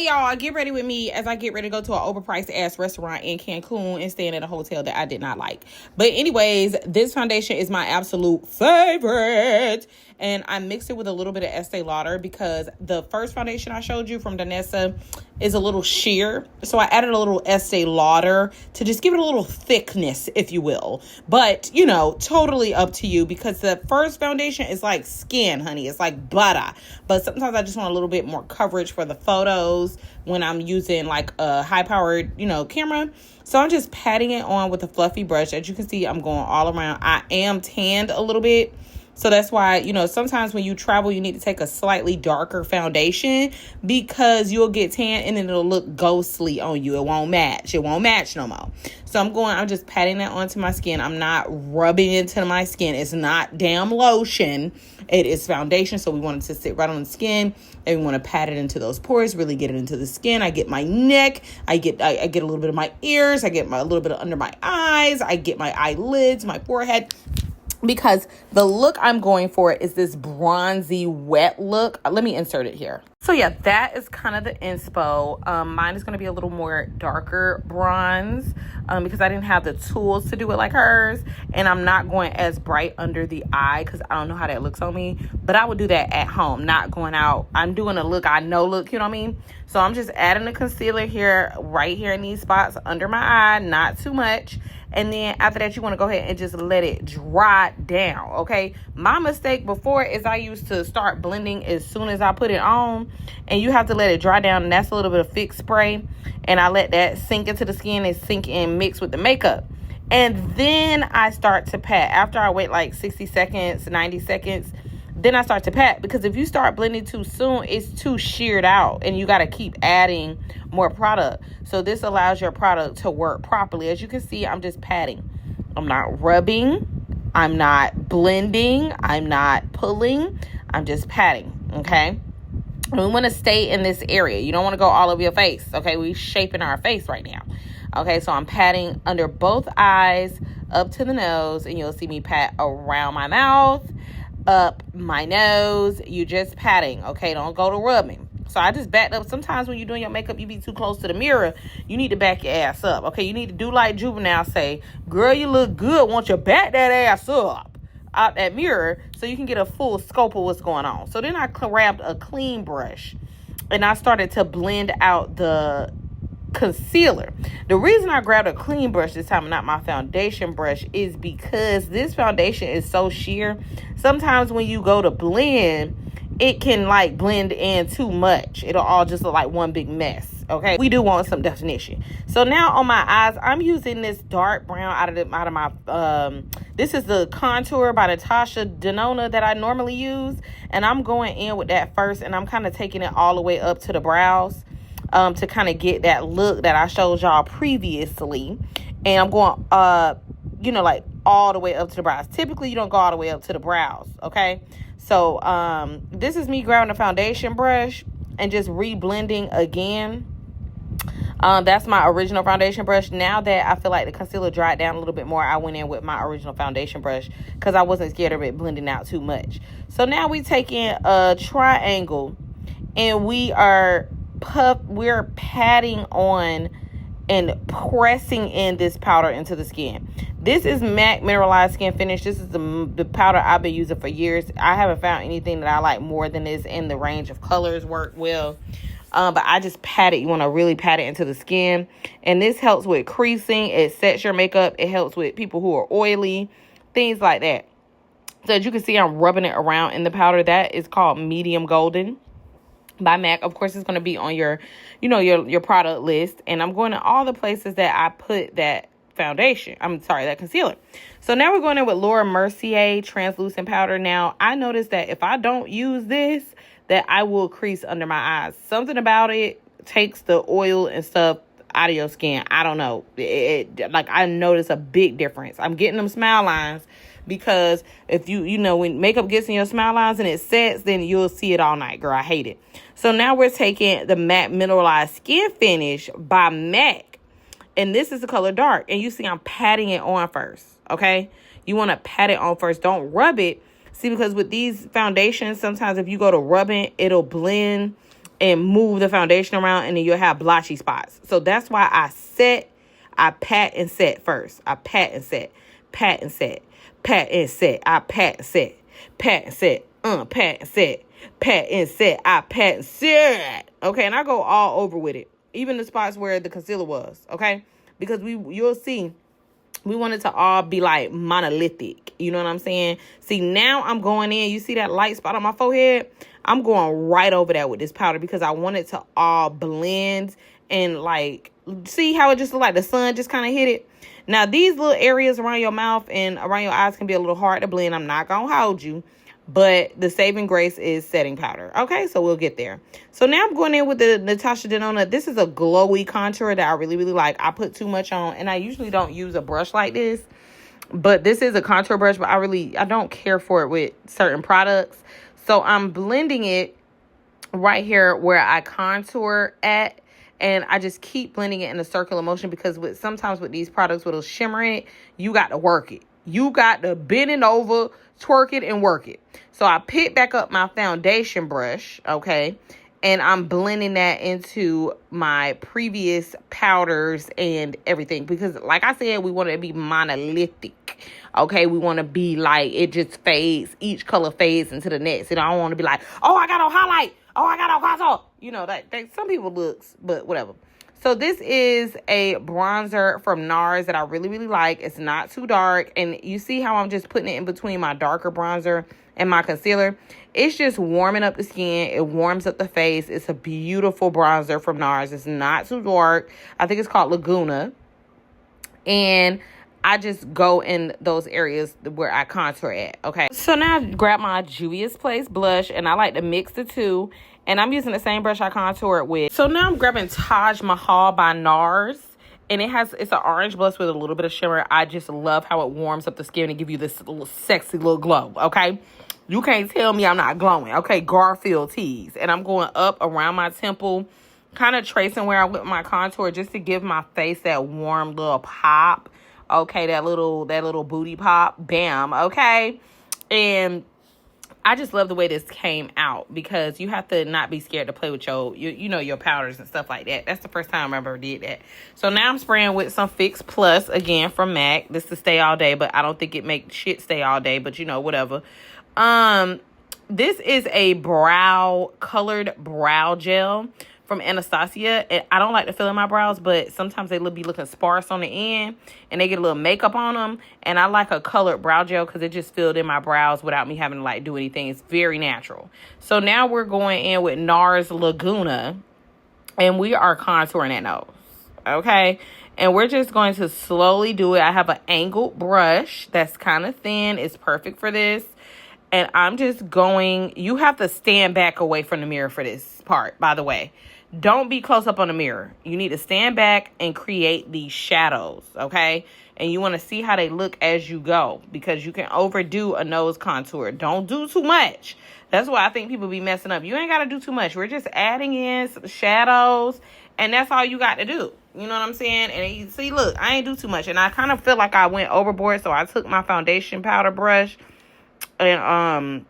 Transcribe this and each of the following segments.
y'all, get ready with me as I get ready to go to an overpriced ass restaurant in Cancun and staying at a hotel that I did not like. But anyways, this foundation is my absolute favorite. And I mixed it with a little bit of Estee Lauder because the first foundation I showed you from Danessa is a little sheer. So I added a little Estee Lauder to just give it a little thickness, if you will. But, you know, totally up to you because the first foundation is like skin, honey. It's like butter. But sometimes I just want a little bit more coverage for the photos when I'm using like a high-powered, you know, camera. So I'm just patting it on with a fluffy brush. As you can see, I'm going all around. I am tanned a little bit. So that's why, you know, sometimes when you travel, you need to take a slightly darker foundation because you'll get tan and then it'll look ghostly on you. It won't match. It won't match no more. So I'm just patting that onto my skin. I'm not rubbing into my skin. It's not damn lotion. It is foundation. So we want it to sit right on the skin and we want to pat it into those pores, really get it into the skin. I get my neck. I get a little bit of my ears. I get a little bit of under my eyes. I get my eyelids, my forehead. Because the look I'm going for is this bronzy wet look. Let me insert it here. So yeah, that is kind of the inspo. Mine is going to be a little more darker bronze because I didn't have the tools to do it like hers. And I'm not going as bright under the eye because I don't know how that looks on me. But I would do that at home, not going out. I'm doing a look I know look, you know what I mean? So I'm just adding the concealer here, right here in these spots under my eye, not too much. And then after that, you want to go ahead and just let it dry down, okay? My mistake before is I used to start blending as soon as I put it on. And you have to let it dry down. And that's a little bit of fix spray. And I let that sink into the skin and sink in, mix with the makeup. And then I start to pat. After I wait like 60 seconds, 90 seconds, then I start to pat. Because if you start blending too soon, it's too sheared out. And you got to keep adding more product. So this allows your product to work properly. As you can see, I'm just patting. I'm not rubbing. I'm not blending. I'm not pulling. I'm just patting, okay? And we want to stay in this area. You don't want to go all over your face, okay? We're shaping our face right now. Okay, so I'm patting under both eyes, up to the nose, and you'll see me pat around my mouth, up my nose. You just patting, okay? Don't go to rubbing. So I just backed up. Sometimes when you're doing your makeup, you be too close to the mirror. You need to back your ass up, okay? You need to do like Juvenile say, girl, you look good. Won't you back that ass up out that mirror so you can get a full scope of what's going on. So then I grabbed a clean brush and I started to blend out the concealer. The reason I grabbed a clean brush this time and not my foundation brush is because this foundation is so sheer. Sometimes when you go to blend, it can like blend in too much. It'll all just look like one big mess. Okay, we do want some definition. So now on my eyes, I'm using this dark brown out of my this is the contour by Natasha Denona that I normally use, and I'm going in with that first, and I'm kind of taking it all the way up to the brows to kind of get that look that I showed y'all previously. And I'm going you know, like all the way up to the brows. Typically you don't go all the way up to the brows, okay? So this is me grabbing a foundation brush and just reblending again. That's my original foundation brush. Now that I feel like the concealer dried down a little bit more, I went in with my original foundation brush because I wasn't scared of it blending out too much. So now we take in a triangle and we're patting on and pressing in this powder into the skin. This is MAC Mineralized Skin Finish. This is the powder I've been using for years. I haven't found anything that I like more than this, in the range of colors work well. But I just pat it. You want to really pat it into the skin. And this helps with creasing. It sets your makeup. It helps with people who are oily, things like that. So as you can see, I'm rubbing it around in the powder. That is called Medium Golden by MAC. Of course, it's going to be on your, you know, your product list. And I'm going to all the places that I put that foundation. That concealer. So now we're going in with Laura Mercier translucent powder. Now, I noticed that if I don't use this, that I will crease under my eyes. Something about it takes the oil and stuff out of your skin. I don't know. Like, I notice a big difference. I'm getting them smile lines because if you know, when makeup gets in your smile lines and it sets, then you'll see it all night, girl. I hate it. So now we're taking the MAC Mineralized Skin Finish by MAC. And this is the color dark. And you see I'm patting it on first, okay? You want to pat it on first. Don't rub it. See, because with these foundations, sometimes if you go to rubbing, it'll blend and move the foundation around, and then you'll have blotchy spots. So that's why I pat and set first. I pat and set, pat and set, pat and set. I pat and set, pat and set, pat and set, pat and set. I pat and set. Okay, and I go all over with it, even the spots where the concealer was. Okay, because you'll see. We want it to all be like monolithic. You know what I'm saying? See, now I'm going in. You see that light spot on my forehead? I'm going right over that with this powder because I want it to all blend and like, see how it just look like the sun just kind of hit it? Now, these little areas around your mouth and around your eyes can be a little hard to blend. I'm not going to hold you. But the saving grace is setting powder. Okay, so we'll get there. So now I'm going in with the Natasha Denona. This is a glowy contour that I really, really like. I put too much on, and I usually don't use a brush like this. But this is a contour brush, but I don't care for it with certain products. So I'm blending it right here where I contour at. And I just keep blending it in a circular motion because sometimes with these products with a shimmer in it, you got to work it. You got to bend it over, twerk it, and work it. So I pick back up my foundation brush, okay, and I'm blending that into my previous powders and everything because, like I said, we want it to be monolithic, okay? We want to be like it just fades. Each color fades into the next. And I don't want to be like, oh, I got no highlight. Oh, I got no contour. You know, that some people looks, but whatever. So this is a bronzer from NARS that I really, really like. It's not too dark. And you see how I'm just putting it in between my darker bronzer and my concealer? It's just warming up the skin. It warms up the face. It's a beautiful bronzer from NARS. It's not too dark. I think it's called Laguna. And I just go in those areas where I contour at, okay? So now I grab my Juvia's Place blush, and I like to mix the two. And I'm using the same brush I contoured with. So now I'm grabbing Taj Mahal by NARS. And it's an orange blush with a little bit of shimmer. I just love how it warms up the skin and give you this little sexy little glow, okay? You can't tell me I'm not glowing, okay? Garfield tease. And I'm going up around my temple, kind of tracing where I went with my contour just to give my face that warm little pop. Okay, that little booty pop. Bam, okay? And I just love the way this came out because you have to not be scared to play with your powders and stuff like that. That's the first time I ever did that. So now I'm spraying with some Fix Plus, again, from MAC. This is Stay All Day, but I don't think it makes shit stay all day, but whatever. This is a colored brow gel from Anastasia. And I don't like to fill in my brows, but sometimes they be looking sparse on the end and they get a little makeup on them. And I like a colored brow gel because it just filled in my brows without me having to do anything. It's very natural. So now we're going in with NARS Laguna and we are contouring that nose. Okay. And we're just going to slowly do it. I have an angled brush that's kind of thin. It's perfect for this. And I'm just going, you have to stand back away from the mirror for this part, by the way. Don't be close up on the mirror. You need to stand back and create these shadows, okay? And you want to see how they look as you go because you can overdo a nose contour. Don't do too much. That's why I think people be messing up. You ain't got to do too much. We're just adding in some shadows, and that's all you got to do. You know what I'm saying? And you see, look, I ain't do too much. And I kind of feel like I went overboard, so I took my foundation powder brush and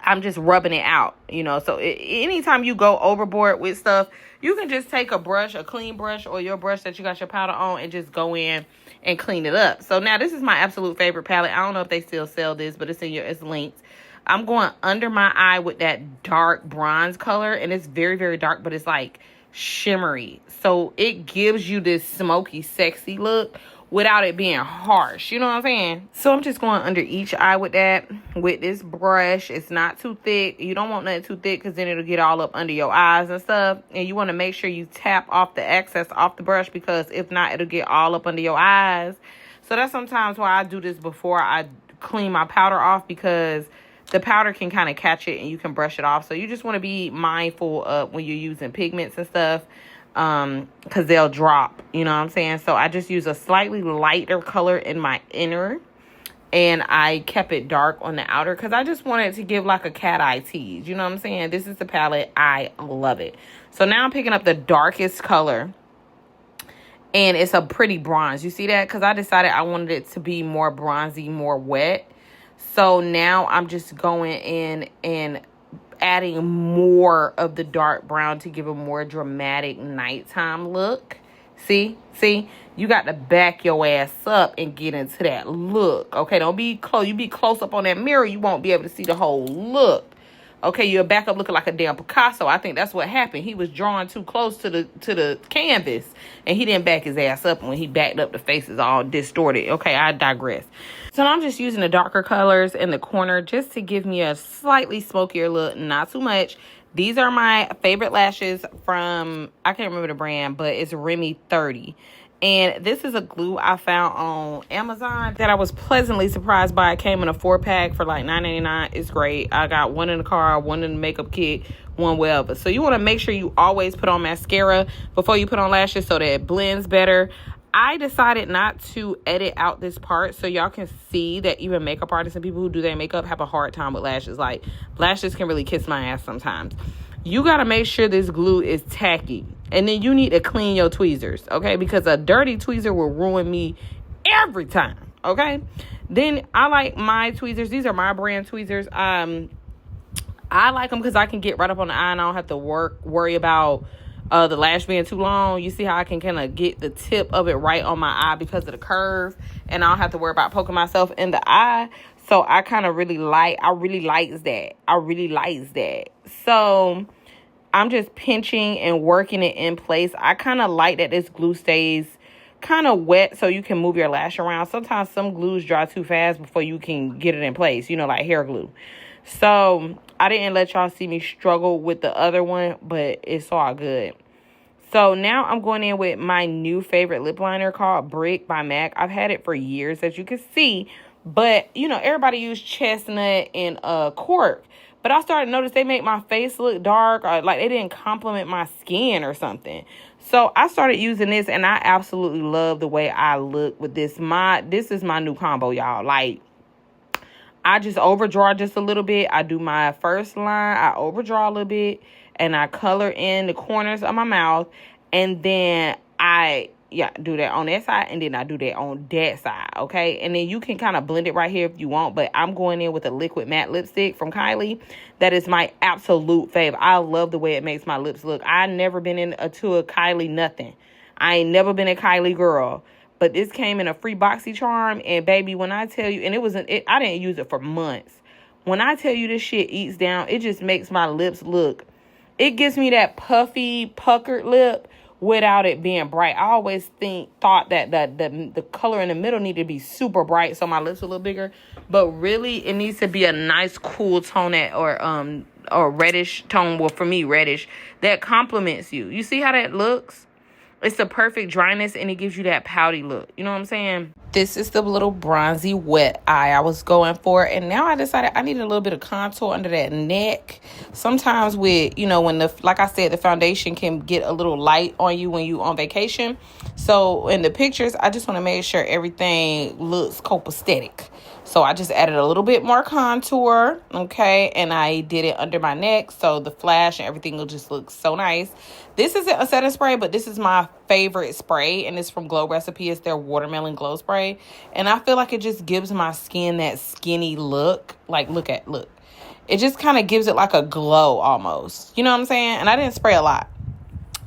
I'm just rubbing it out, So anytime you go overboard with stuff, you can just take a clean brush or your brush that you got your powder on and just go in and clean it up. So now this is my absolute favorite palette. I don't know if they still sell this, but it's linked. I'm going under my eye with that dark bronze color, and it's very, very dark, but it's like shimmery. So it gives you this smoky, sexy look without it being harsh. You know what I'm saying? So I'm just going under each eye with this brush. It's not too thick. You don't want nothing too thick because then it'll get all up under your eyes and stuff. And you want to make sure you tap off the excess off the brush because if not, it'll get all up under your eyes. So that's sometimes why I do this before I clean my powder off because the powder can kind of catch it and you can brush it off. So you just want to be mindful of when you're using pigments and stuff. Because they'll drop, you know what I'm saying? So I just use a slightly lighter color in my inner, and I kept it dark on the outer because I just wanted to give like a cat eye tease, you know what I'm saying? This is the palette. I love it. So now I'm picking up the darkest color, and it's a pretty bronze. You see that? Because I decided I wanted it to be more bronzy, more wet. So now I'm just going in and adding more of the dark brown to give a more dramatic nighttime look. See, you got to back your ass up and get into that look. Okay, don't be close. You be close up on that mirror, you won't be able to see the whole look. Okay, you're back up looking like a damn Picasso. I think that's what happened. He was drawing too close to the canvas, and he didn't back his ass up. And when he backed up, the face is all distorted. Okay, I digress. So I'm just using the darker colors in the corner just to give me a slightly smokier look, not too much. These are my favorite lashes from, I can't remember the brand, but it's Remy 30. And this is a glue I found on Amazon that I was pleasantly surprised by. It came in a 4-pack for like $9.99. It's great. I got one in the car, one in the makeup kit, one wherever. So you want to make sure you always put on mascara before you put on lashes so that it blends better. I decided not to edit out this part so y'all can see that even makeup artists and people who do their makeup have a hard time with lashes. Like, lashes can really kiss my ass sometimes. You got to make sure this glue is tacky. And then you need to clean your tweezers, okay? Because a dirty tweezer will ruin me every time, okay? Then I like my tweezers. These are my brand tweezers. I like them because I can get right up on the eye and I don't have to worry about the lash being too long. You see how I can kind of get the tip of it right on my eye because of the curve, and I don't have to worry about poking myself in the eye. So I really likes that. So I'm just pinching and working it in place. I kind of like that this glue stays kind of wet so you can move your lash around. Sometimes some glues dry too fast before you can get it in place, like hair glue. So I didn't let y'all see me struggle with the other one, but it's all good. So now I'm going in with my new favorite lip liner called Brick by MAC. I've had it for years, as you can see. But, everybody use chestnut and cork. But I started to notice they make my face look dark, or like they didn't complement my skin or something. So I started using this, and I absolutely love the way I look with this. This is my new combo, y'all. Like, I just overdraw just a little bit. I do my first line, I overdraw a little bit, and I color in the corners of my mouth. And then I do that on that side, and then I do that on that side, okay? And then you can kind of blend it right here if you want, but I'm going in with a liquid matte lipstick from Kylie. That is my absolute fave. I love the way it makes my lips look. I never been into a Kylie nothing. I ain't never been a Kylie girl. But this came in a free boxy charm, and baby, when I tell you, and I didn't use it for months. When I tell you this shit eats down, it just makes my lips look, it gives me that puffy, puckered lip without it being bright. I always thought that the color in the middle needed to be super bright so my lips are a little bigger. But really, it needs to be a nice, cool tone or reddish tone. Well, for me, reddish, that complements you. You see how that looks? It's the perfect dryness, and it gives you that pouty look. You know what I'm saying? This is the little bronzy wet eye I was going for. And now I decided I needed a little bit of contour under that neck. Sometimes with, when like I said, the foundation can get a little light on you when you on vacation. So in the pictures, I just want to make sure everything looks copacetic. So I just added a little bit more contour, okay? And I did it under my neck, so the flash and everything will just look so nice. This isn't a setting spray, but this is my favorite spray, and it's from Glow Recipe. It's their watermelon glow spray. And I feel like it just gives my skin that skinny look. Like, look. It just kind of gives it like a glow almost. You know what I'm saying? And I didn't spray a lot.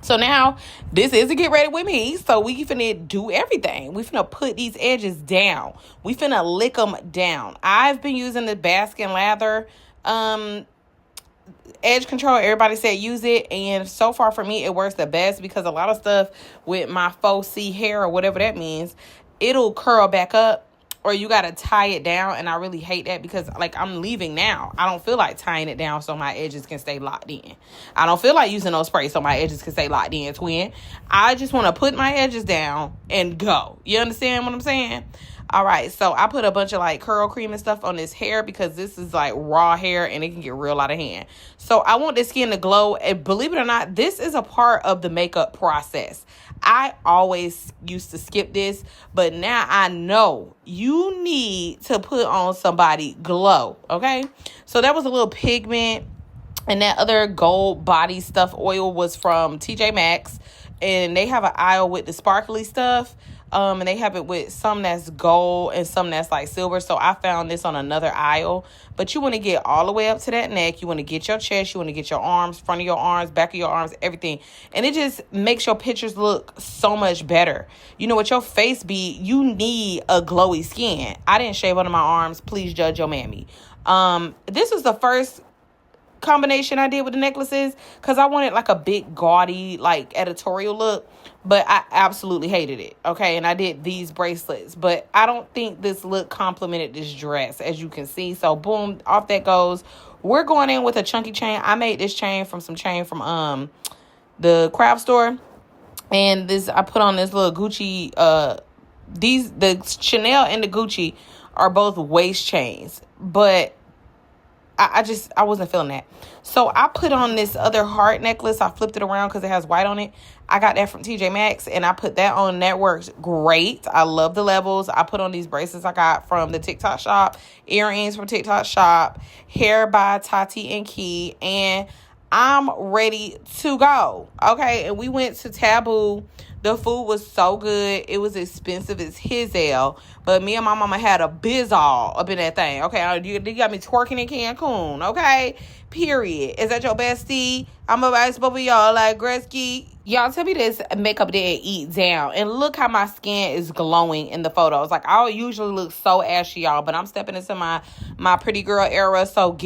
So now, this is a get ready with me. So we finna do everything. We finna put these edges down. We finna lick them down. I've been using the Baskin Lather edge control. Everybody said use it. And so far for me, it works the best because a lot of stuff with my faux C hair or whatever that means, it'll curl back up. Or you got to tie it down, and I really hate that because, like, I'm leaving now. I don't feel like tying it down so my edges can stay locked in. I don't feel like using no spray so my edges can stay locked in, twin. I just want to put my edges down and go. You understand what I'm saying? All right, so I put a bunch of, like, curl cream and stuff on this hair because this is, like, raw hair, and it can get real out of hand. So I want this skin to glow, and believe it or not, this is a part of the makeup process. I always used to skip this, but now I know you need to put on somebody glow, okay? So that was a little pigment, and that other gold body stuff oil was from TJ Maxx, and they have an aisle with the sparkly stuff. And they have it with some that's gold and some that's like silver. So I found this on another aisle. But you want to get all the way up to that neck. You want to get your chest. You want to get your arms, front of your arms, back of your arms, everything. And it just makes your pictures look so much better. You know, with your face be, you need a glowy skin. I didn't shave under my arms. Please judge your mammy. This was the first combination I did with the necklaces because I wanted like a big gaudy like editorial look, but I absolutely hated it. Okay, and I did these bracelets, but I don't think this look complemented this dress, as you can see. So boom, off that goes. We're going in with a chunky chain. I made this chain from the craft store, and this I put on this little Gucci. The Chanel and the Gucci are both waist chains, but I wasn't feeling that. So I put on this other heart necklace. I flipped it around because it has white on it. I got that from TJ Maxx, and I put that on. That works great. I love the levels. I put on these bracelets I got from the TikTok shop, earrings from TikTok shop, hair by Tati and Key, and I'm ready to go. Okay, and we went to Taboo. The food was so good. It was expensive as his hell. But me and my mama had a bizzle up in that thing. Okay, you got me twerking in Cancun. Okay, period. Is that your bestie? I'm about to both of y'all like Gretzky. Y'all tell me this makeup didn't eat down. And look how my skin is glowing in the photos. Like, I usually look so ashy, y'all. But I'm stepping into my pretty girl era. So get it.